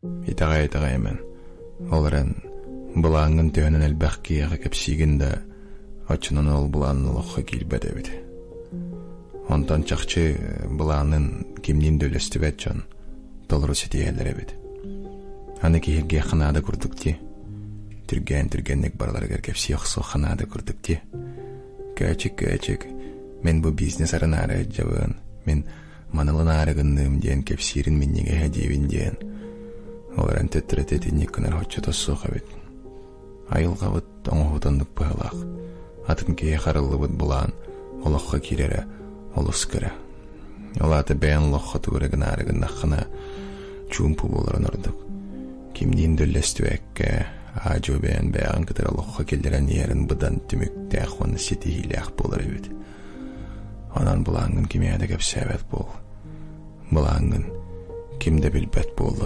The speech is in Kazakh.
Итагай мен. Оларан булаңын төһөнөн элбәхкиягә кепсигендә очунан ол буланны лохка килбәдә бит. Онтан чакчы буланын кимнин дөлөстүбәт жон толрус итияләре бит. Аны киһирге ханада курдук ти. Түргәннек барларга кепси яхсы ханада курдук ти. Кәчик. Мен бу бизнес аранары жабын. Мен манылын арыгындым диен кепсирин миннеге хәдивин диен. Оларан тетрететинник кынар хочча тоссуха бит. Айылга бит оңохутандык баалак. Атын кие харылы бит булан. Олохка кирере, олускара. Олаты бәян лохха тугырыгын арыгын нахына чумпу боларын ордук. Кимдин дөллестүәккә ажу бәян бәян кытыр олохха келдерен ерін бұдан түмікті ақуаны сеті хилях болар бит. Анан булаңын кимеяда кеп сәбәт бол. Булаңын кимде билбәт болу.